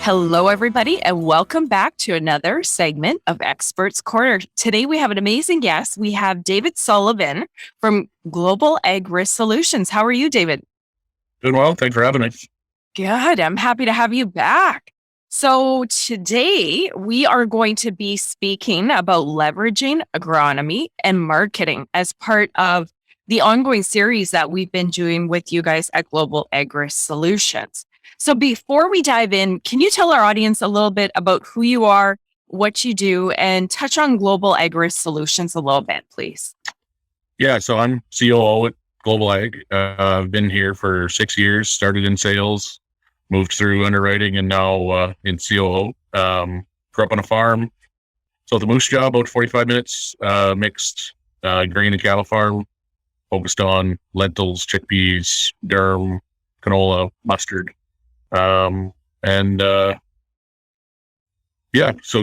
Hello, everybody, and welcome back to another segment of Experts Corner. Today, we have an amazing guest. We have David Sullivan from Global Agri Solutions. How are you, David? Doing well. Thanks for having me. Good. I'm happy to have you back. So today, we are going to be speaking about leveraging agronomy and marketing as part of the ongoing series that we've been doing with you guys at Global Agri Solutions. So before we dive in, can you tell our audience a little bit about who you are, what you do, and touch on Global Agri Solutions a little bit, please? Yeah, so I'm COO at Global Ag. I've been here for 6 years, started in sales, moved through underwriting, and now in COO. Grew up on a farm. So the moose job, about 45 minutes, mixed grain and cattle farm, focused on lentils, chickpeas, durum, canola, mustard. So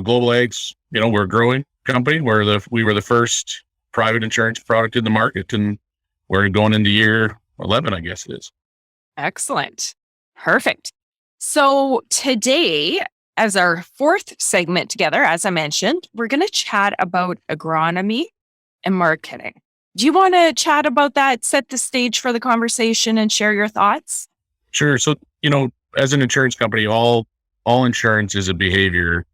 Global Ag's, we're a growing company. We were the first private insurance product in the market, and we're going into year 11, I guess it is. Excellent. Perfect. So today, as our fourth segment together, as I mentioned, we're going to chat about agronomy and marketing. Do you want to chat about that, set the stage for the conversation, and share your thoughts? Sure. So, as an insurance company, all insurance is a behavior,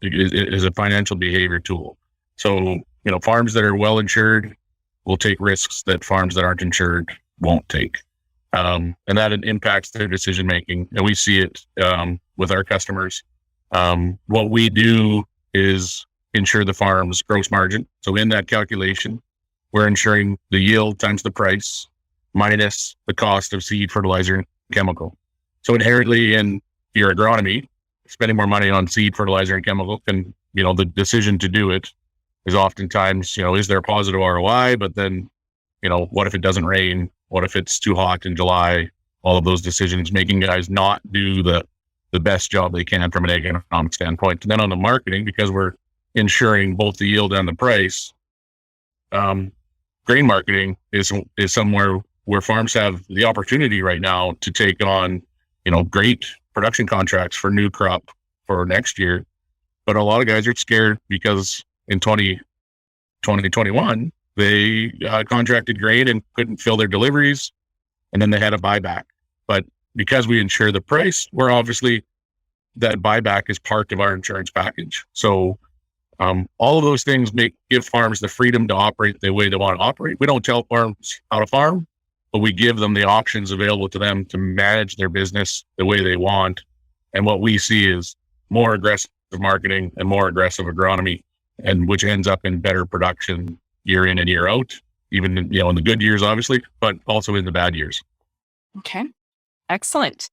is a financial behavior tool. So, farms that are well insured will take risks that farms that aren't insured won't take. And that impacts their decision making. And we see it with our customers. What we do is insure the farm's gross margin. So in that calculation, we're insuring the yield times the price minus the cost of seed, fertilizer, and chemical. So inherently in your agronomy, spending more money on seed, fertilizer, and chemical, and the decision to do it is oftentimes, is there a positive ROI? But then, what if it doesn't rain? What if it's too hot in July? All of those decisions, making guys not do the best job they can from an economic standpoint. And then on the marketing, because we're insuring both the yield and the price, grain marketing is somewhere where farms have the opportunity right now to take on great production contracts for new crop for next year. But a lot of guys are scared because in 2021, they contracted grain and couldn't fill their deliveries. And then they had a buyback. But because we insure the price, we're obviously, that buyback is part of our insurance package. So all of those things give farms the freedom to operate the way they want to operate. We don't tell farms how to farm, but we give them the options available to them to manage their business the way they want. And what we see is more aggressive marketing and more aggressive agronomy, and which ends up in better production year in and year out, even in the good years, obviously, but also in the bad years. Okay. Excellent.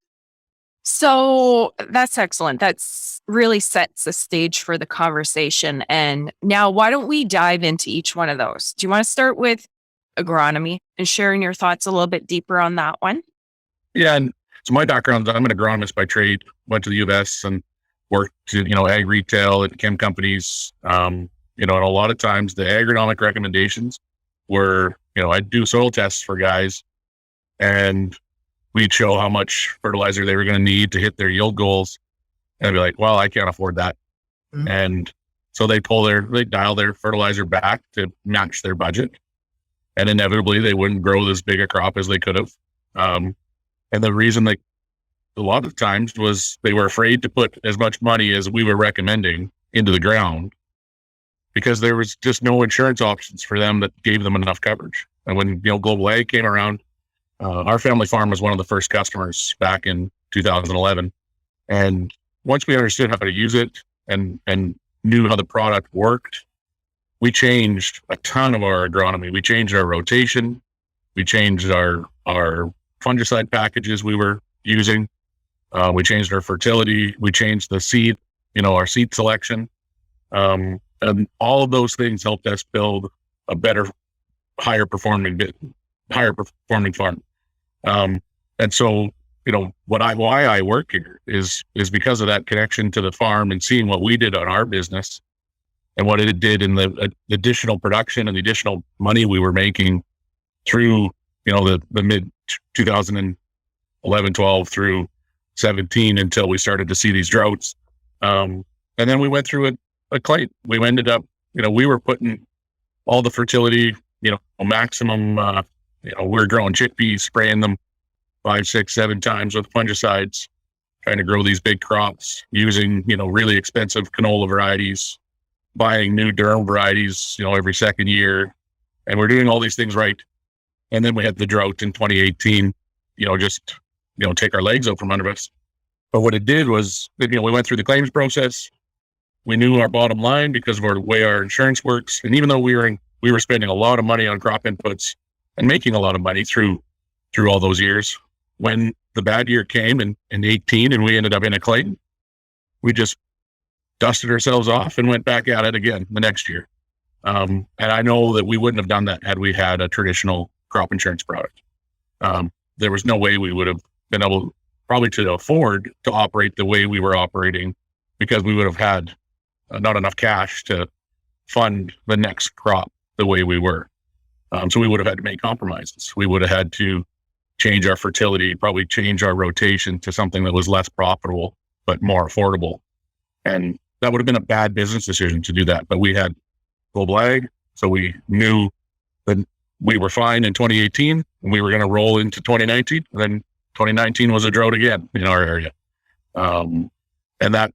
So that's excellent. That's really sets the stage for the conversation. And now why don't we dive into each one of those? Do you want to start with agronomy and sharing your thoughts a little bit deeper on that one? Yeah. And so my background, I'm an agronomist by trade, went to the U.S. and worked in, ag retail at chem companies. And a lot of times the agronomic recommendations were, I'd do soil tests for guys and we'd show how much fertilizer they were going to need to hit their yield goals. And I'd be like, well, I can't afford that. Mm-hmm. And so they dial their fertilizer back to match their budget. And inevitably they wouldn't grow as big a crop as they could have. And the reason a lot of times was they were afraid to put as much money as we were recommending into the ground because there was just no insurance options for them that gave them enough coverage. And when, Global Ag came around, our family farm was one of the first customers back in 2011. And once we understood how to use it and knew how the product worked, we changed a ton of our agronomy. We changed our rotation. We changed our fungicide packages we were using. We changed our fertility. We changed the seed, our seed selection. And all of those things helped us build a better, higher performing farm. And so, why I work here is because of that connection to the farm and seeing what we did on our business and what it did in the additional production and the additional money we were making through, the mid 2011, 12 through 2017 until we started to see these droughts. And then we went through a clade. We ended up, we were putting all the fertility, maximum, we were growing chickpeas, spraying them 5, 6, 7 times with fungicides, trying to grow these big crops using, really expensive canola varieties, buying new durum varieties, every second year. And we're doing all these things right. And then we had the drought in 2018, just, take our legs out from under us. But what it did was, we went through the claims process. We knew our bottom line because of the way our insurance works. And even though we were spending a lot of money on crop inputs and making a lot of money through all those years, when the bad year came in 18 and we ended up in a claim, we just dusted ourselves off and went back at it again the next year. And I know that we wouldn't have done that had we had a traditional crop insurance product. There was no way we would have been able probably to afford to operate the way we were operating, because we would have had not enough cash to fund the next crop the way we were. So we would have had to make compromises. We would have had to change our fertility, probably change our rotation to something that was less profitable, but more affordable. And that would have been a bad business decision to do that. But we had global ag, so we knew that we were fine in 2018 and we were going to roll into 2019. And then 2019 was a drought again in our area. And that,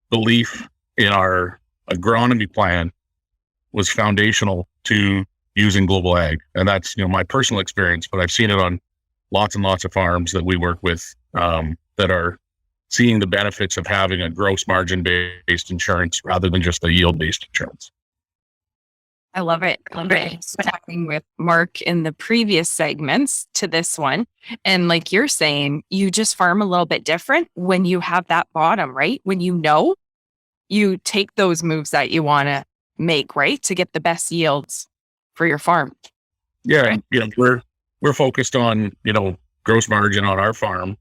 belief in our agronomy plan was foundational to using global ag. And that's, my personal experience, but I've seen it on lots and lots of farms that we work with that are seeing the benefits of having a gross margin based insurance rather than just a yield based insurance. I love it. Talking with Mark in the previous segments to this one. And like you're saying, you just farm a little bit different when you have that bottom, right? When you take those moves that you want to make, right? To get the best yields for your farm. Yeah. Right? We're focused on, gross margin on our farm.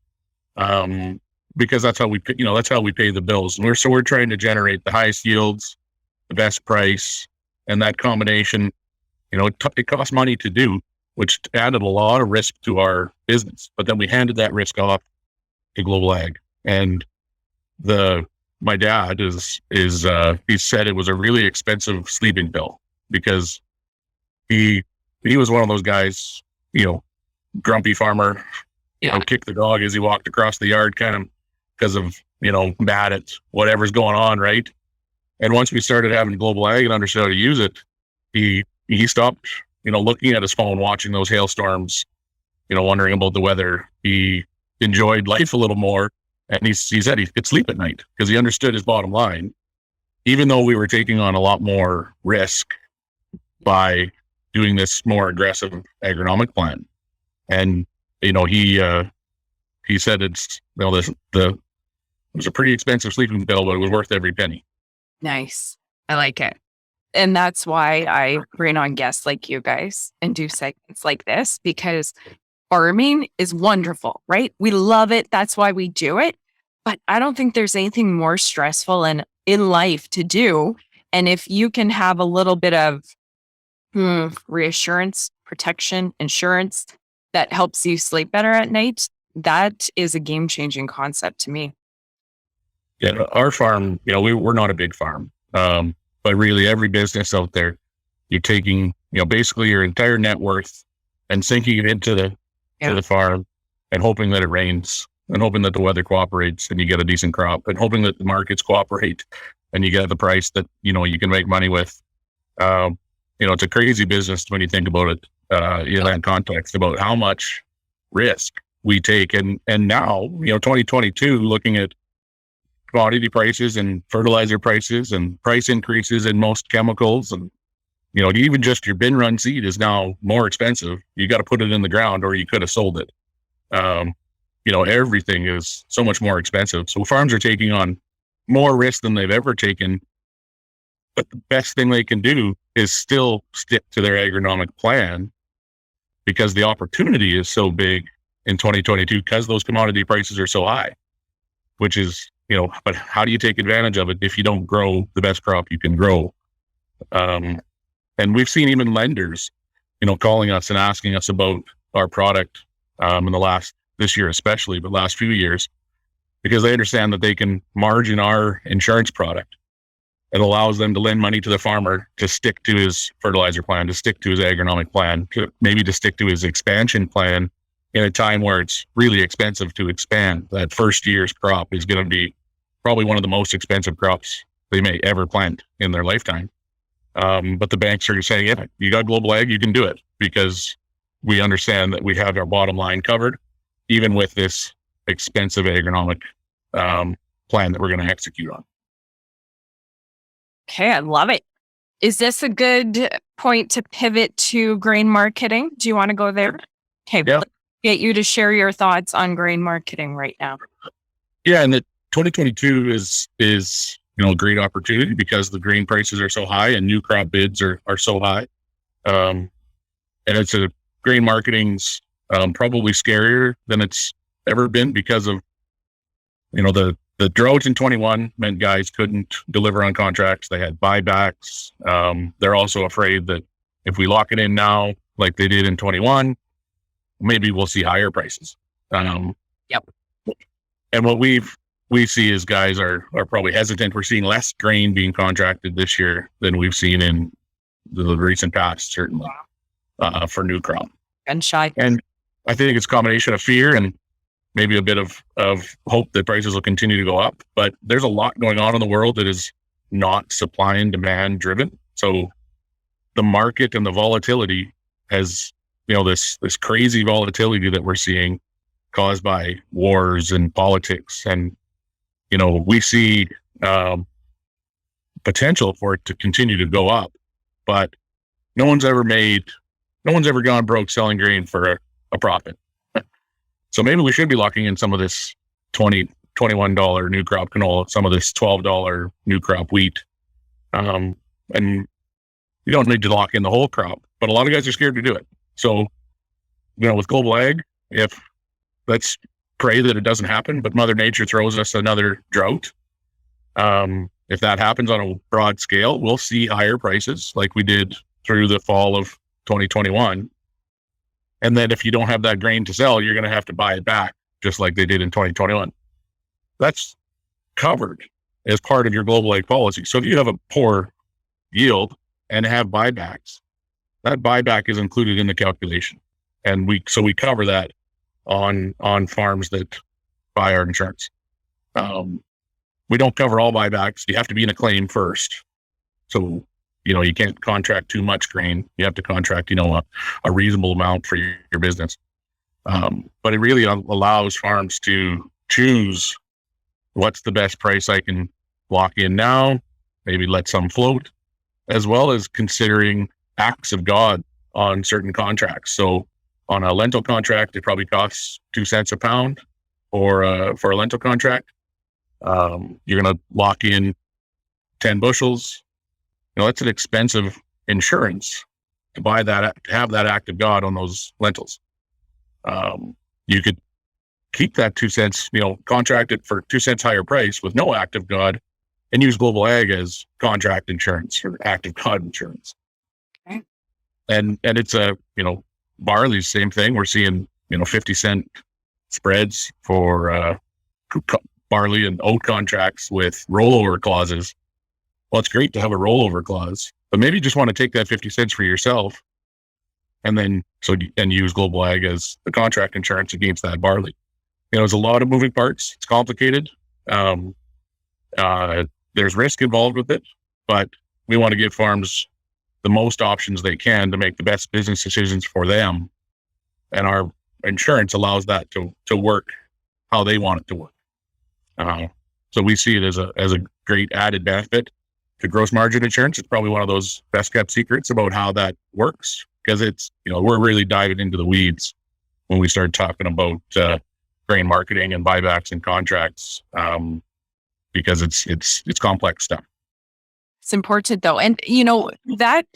Because that's how we pay the bills. And we're trying to generate the highest yields, the best price. And that combination, it costs money to do, which added a lot of risk to our business. But then we handed that risk off to global ag. And my dad he said it was a really expensive sleeping pill, because he was one of those guys, grumpy farmer, kick the dog as he walked across the yard, kind of because of, mad at whatever's going on, right? And once we started having global ag and understood how to use it, he stopped, looking at his phone, watching those hailstorms, wondering about the weather. He enjoyed life a little more. And he said he could sleep at night because he understood his bottom line, even though we were taking on a lot more risk by doing this more aggressive agronomic plan. And, he said it was a pretty expensive sleeping pill, but it was worth every penny. Nice. I like it. And that's why I bring on guests like you guys and do segments like this, because farming is wonderful, right? We love it. That's why we do it. But I don't think there's anything more stressful in life to do. And if you can have a little bit of reassurance, protection, insurance that helps you sleep better at night, that is a game-changing concept to me. Yeah, our farm, we're not a big farm, but really every business out there, you're taking, basically your entire net worth and sinking it into the farm and hoping that it rains and hoping that the weather cooperates and you get a decent crop and hoping that the markets cooperate and you get the price that, you can make money with. It's a crazy business when you think about it, in that context about how much risk we take. And now, 2022, looking at commodity prices and fertilizer prices and price increases in most chemicals. And, even just your bin run seed is now more expensive. You got to put it in the ground or you could have sold it. Everything is so much more expensive. So farms are taking on more risk than they've ever taken. But the best thing they can do is still stick to their agronomic plan, because the opportunity is so big in 2022 because those commodity prices are so high, which is, but how do you take advantage of it if you don't grow the best crop you can grow? And we've seen even lenders, calling us and asking us about our product in this year especially, but last few years, because they understand that they can margin our insurance product. It allows them to lend money to the farmer to stick to his fertilizer plan, to stick to his agronomic plan, maybe to stick to his expansion plan in a time where it's really expensive to expand. That first year's crop is going to be probably one of the most expensive crops they may ever plant in their lifetime. But the banks are saying, yeah, you got global ag, you can do it, because we understand that we have our bottom line covered, even with this expensive agronomic plan that we're going to execute on. Okay, I love it. Is this a good point to pivot to grain marketing? Do you want to go there? Okay, Yeah. let's get you to share your thoughts on grain marketing right now. Yeah, and the 2022 is a great opportunity because the grain prices are so high and new crop bids are so high. And it's grain marketing's probably scarier than it's ever been because of, the drought in 21 meant guys couldn't deliver on contracts. They had buybacks. They're also afraid that if we lock it in now, like they did in 21, maybe we'll see higher prices. Yep. And what we see is guys are probably hesitant. We're seeing less grain being contracted this year than we've seen in the recent past, certainly, for new crop. And shy. And I think it's a combination of fear and maybe a bit of hope that prices will continue to go up. But there's a lot going on in the world that is not supply and demand driven. So the market and the volatility has, this crazy volatility that we're seeing caused by wars and politics. And, we see potential for it to continue to go up, but no one's ever gone broke selling grain for a profit. So maybe we should be locking in some of this $20, $21 new crop canola, some of this $12 new crop wheat. And you don't need to lock in the whole crop, but a lot of guys are scared to do it. So, with global ag, let's pray that it doesn't happen, but Mother Nature throws us another drought. If that happens on a broad scale, we'll see higher prices like we did through the fall of 2021. And then if you don't have that grain to sell, you're going to have to buy it back, just like they did in 2021. That's covered as part of your global ag policy. So if you have a poor yield and have buybacks, that buyback is included in the calculation. And we cover that on farms that buy our insurance. We don't cover all buybacks. You have to be in a claim first. So you can't contract too much grain. You have to contract, a reasonable amount for your business. But it really allows farms to choose what's the best price I can lock in now, maybe let some float, as well as considering acts of God on certain contracts. So on a lentil contract, it probably costs 2 cents a pound for a lentil contract. You're going to lock in 10 bushels. That's an expensive insurance to buy that, to have that act of God on those lentils. You could keep that 2 cents, contract it for 2 cents higher price with no act of God and use global ag as contract insurance or act of God insurance. Okay. And it's barley's same thing. We're seeing, 50-cent spreads for barley and oat contracts with rollover clauses. Well, it's great to have a rollover clause, but maybe you just want to take that 50 cents for yourself and then use global ag as the contract insurance against that barley. There's a lot of moving parts. It's complicated. There's risk involved with it, but we want to give farms the most options they can to make the best business decisions for them. And our insurance allows that to work how they want it to work. So we see it as a great added benefit to gross margin insurance. It's probably one of those best kept secrets about how that works, because it's, we're really diving into the weeds when we start talking about grain marketing and buybacks and contracts, because it's complex stuff. It's important though. And that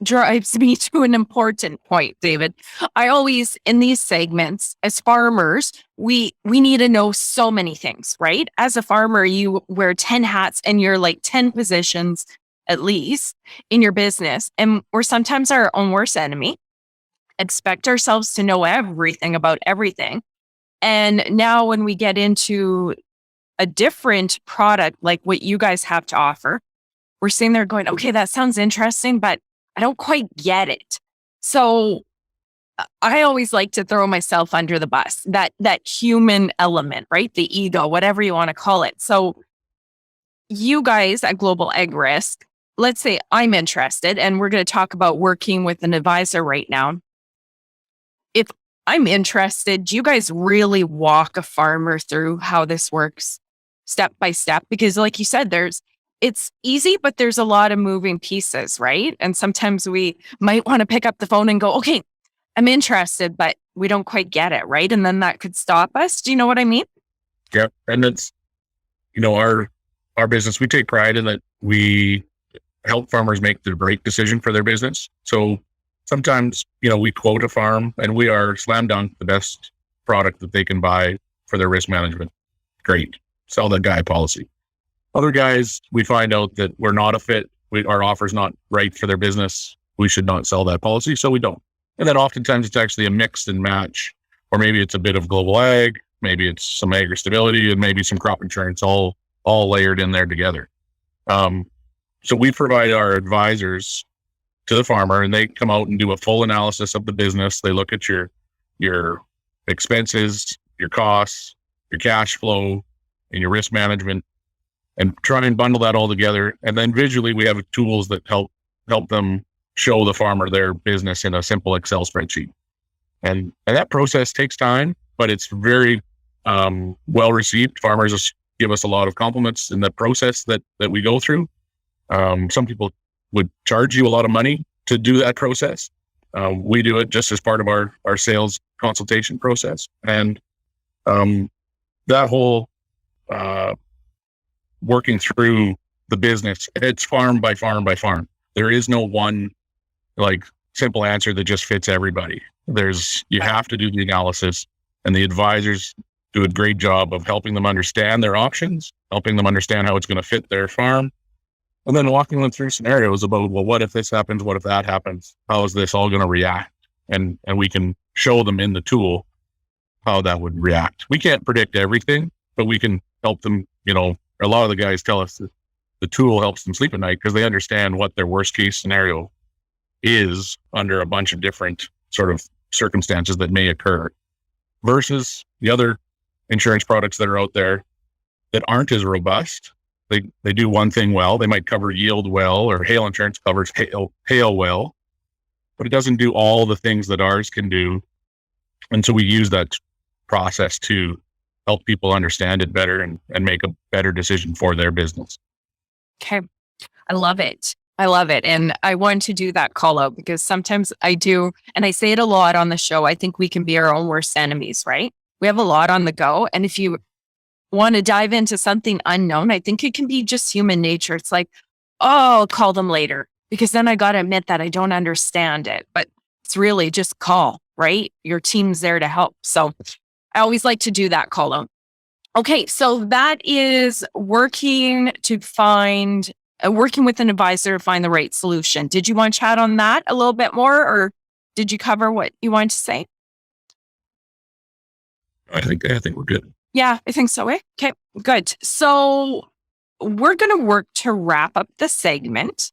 drives me to an important point, David. I always, in these segments, as farmers, we need to know so many things, right? As a farmer, you wear 10 hats and you're like 10 positions at least in your business. And we're sometimes our own worst enemy. Expect ourselves to know everything about everything. And now when we get into a different product like what you guys have to offer, we're sitting there going, okay, that sounds interesting, but I don't quite get it. So I always like to throw myself under the bus, that human element, right? The ego, whatever you want to call it. So you guys at Global Egg Risk, let's say I'm interested, and we're going to talk about working with an advisor right now. If I'm interested, do you guys really walk a farmer through how this works step by step? Because like you said, it's easy, but there's a lot of moving pieces, right? And sometimes we might want to pick up the phone and go, okay, I'm interested, but we don't quite get it, right? And then that could stop us. Do you know what I mean? Yeah. And it's, our business, we take pride in that we help farmers make the right decision for their business. So sometimes, we quote a farm and we are slam dunk the best product that they can buy for their risk management. Great. Sell that guy policy. Other guys, we find out that we're not a fit. Our offer's not right for their business. We should not sell that policy. So we don't. And then oftentimes it's actually a mix and match, or maybe it's a bit of global ag, maybe it's some agri stability, and maybe some crop insurance all layered in there together. So we provide our advisors to the farmer, and they come out and do a full analysis of the business. They look at your expenses, your costs, your cash flow, and your risk management, and try and bundle that all together. And then visually, we have tools that help them show the farmer their business in a simple Excel spreadsheet. And that process takes time, but it's very well received. Farmers give us a lot of compliments in the process that we go through. Some people would charge you a lot of money to do that process. We do it just as part of our sales consultation process. And that whole working through the business, it's farm by farm by farm. There is no one simple answer that just fits everybody. You have to do the analysis, and the advisors do a great job of helping them understand their options, helping them understand how it's going to fit their farm, and then walking them through scenarios about, well, what if this happens? What if that happens? How is this all going to react? And we can show them in the tool how that would react. We can't predict everything, but we can help them. A lot of the guys tell us that the tool helps them sleep at night because they understand what their worst case scenario is under a bunch of different sort of circumstances that may occur, versus the other insurance products that are out there that aren't as robust. They do one thing well. They might cover yield well, or hail insurance covers hail well, but it doesn't do all the things that ours can do. And so we use that process to help people understand it better and make a better decision for their business. Okay. I love it. And I want to do that call out because sometimes I do, and I say it a lot on the show. I think we can be our own worst enemies, right? We have a lot on the go. And if you want to dive into something unknown, I think it can be just human nature. It's like, oh, I'll call them later because then I got to admit that I don't understand it. But it's really just call, right? Your team's there to help. So I always like to do that call out. Okay, so that is working with an advisor to find the right solution. Did you want to chat on that a little bit more, or did you cover what you wanted to say? I think we're good. Yeah, I think so. Okay, good. So we're going to work to wrap up the segment,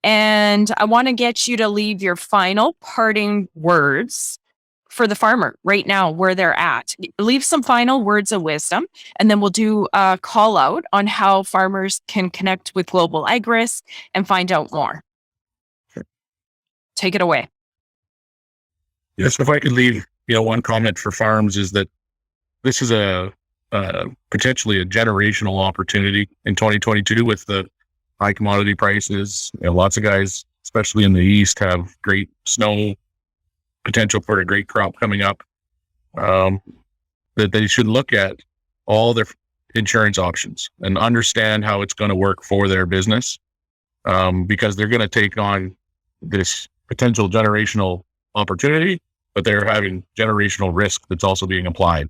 and I want to get you to leave your final parting words for the farmer right now, where they're at. Leave some final words of wisdom, and then we'll do a call out on how farmers can connect with Global Egg Risk and find out more. Sure. Take it away. Yes, if I could leave, one comment for farms is that this is a potentially a generational opportunity in 2022 with the high commodity prices. Lots of guys, especially in the East, have great snow potential for a great crop coming up, that they should look at all their insurance options and understand how it's going to work for their business, because they're going to take on this potential generational opportunity, but they're having generational risk that's also being applied,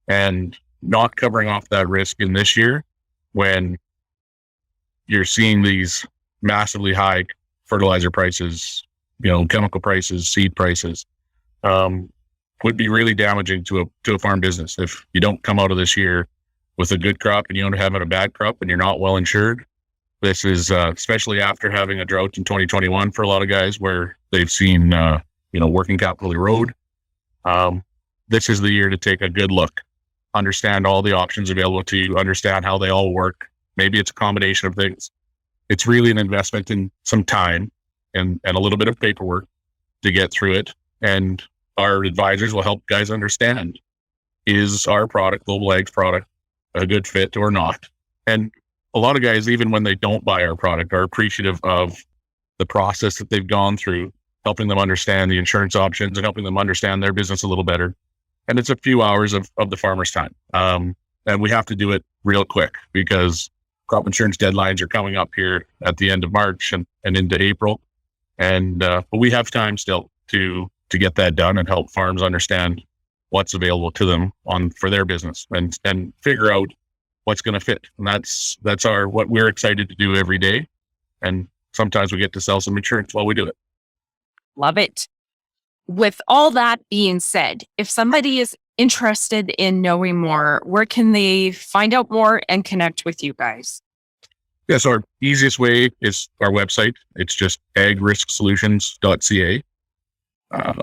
and not covering off that risk in this year when you're seeing these massively high fertilizer prices, chemical prices, seed prices, would be really damaging to a farm business if you don't come out of this year with a good crop and you don't have a bad crop and you're not well insured. This is especially after having a drought in 2021 for a lot of guys where they've seen working capital erode. This is the year to take a good look, understand all the options available to you, understand how they all work. Maybe it's a combination of things. It's really an investment in some time and a little bit of paperwork to get through it. And our advisors will help guys understand, is our product, Global Ag's product, a good fit or not? And a lot of guys, even when they don't buy our product, are appreciative of the process that they've gone through, helping them understand the insurance options and helping them understand their business a little better. And it's a few hours of the farmer's time. And we have to do it real quick because crop insurance deadlines are coming up here at the end of March and into April. And but we have time still to get that done and help farms understand what's available to them for their business and figure out what's going to fit. And that's what we're excited to do every day. And sometimes we get to sell some insurance while we do it. Love it. With all that being said, if somebody is interested in knowing more, where can they find out more and connect with you guys? Yeah, so our easiest way is our website. It's just agrisksolutions.ca.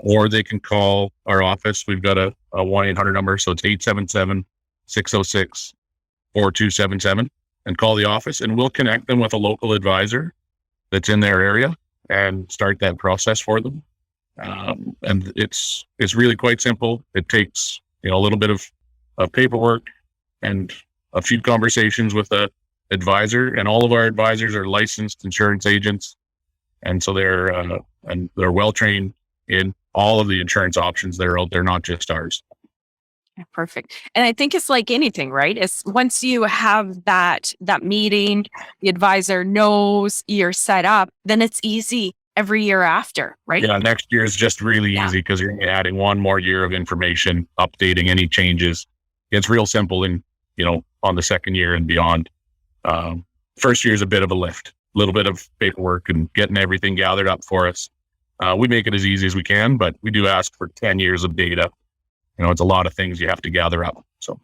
Or they can call our office. We've got a 1-800 number, so it's 877-606-4277, and call the office, and we'll connect them with a local advisor that's in their area and start that process for them. And it's really quite simple. It takes a little bit of paperwork and a few conversations with the advisor, and all of our advisors are licensed insurance agents, and so they're well trained in all of the insurance options that are out there, not just ours. Perfect. And I think it's like anything, right? It's once you have that meeting, the advisor knows you're set up, then it's easy every year after, right? Yeah, next year is just really easy because you're adding one more year of information, updating any changes. It's real simple on the second year and beyond. First year is a bit of a lift, a little bit of paperwork and getting everything gathered up for us. We make it as easy as we can, but we do ask for 10 years of data. It's a lot of things you have to gather up. So,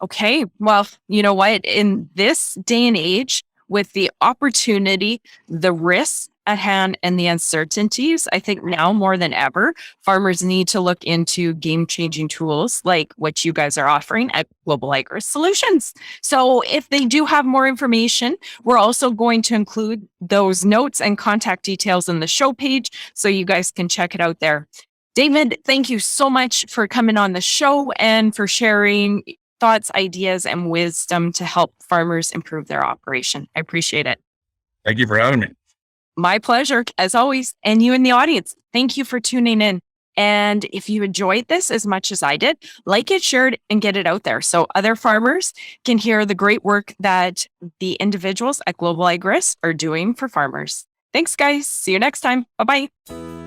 okay. Well, you know what? In this day and age, with the opportunity, the risks at hand, and the uncertainties, I think now more than ever, farmers need to look into game-changing tools like what you guys are offering at Global Agri Solutions. So if they do have more information, we're also going to include those notes and contact details in the show page so you guys can check it out there. David, thank you so much for coming on the show and for sharing thoughts, ideas, and wisdom to help farmers improve their operation. I appreciate it. Thank you for having me. My pleasure, as always. And you in the audience, thank you for tuning in. And if you enjoyed this as much as I did, like it, share it, and get it out there so other farmers can hear the great work that the individuals at Global Agris are doing for farmers. Thanks, guys. See you next time. Bye-bye.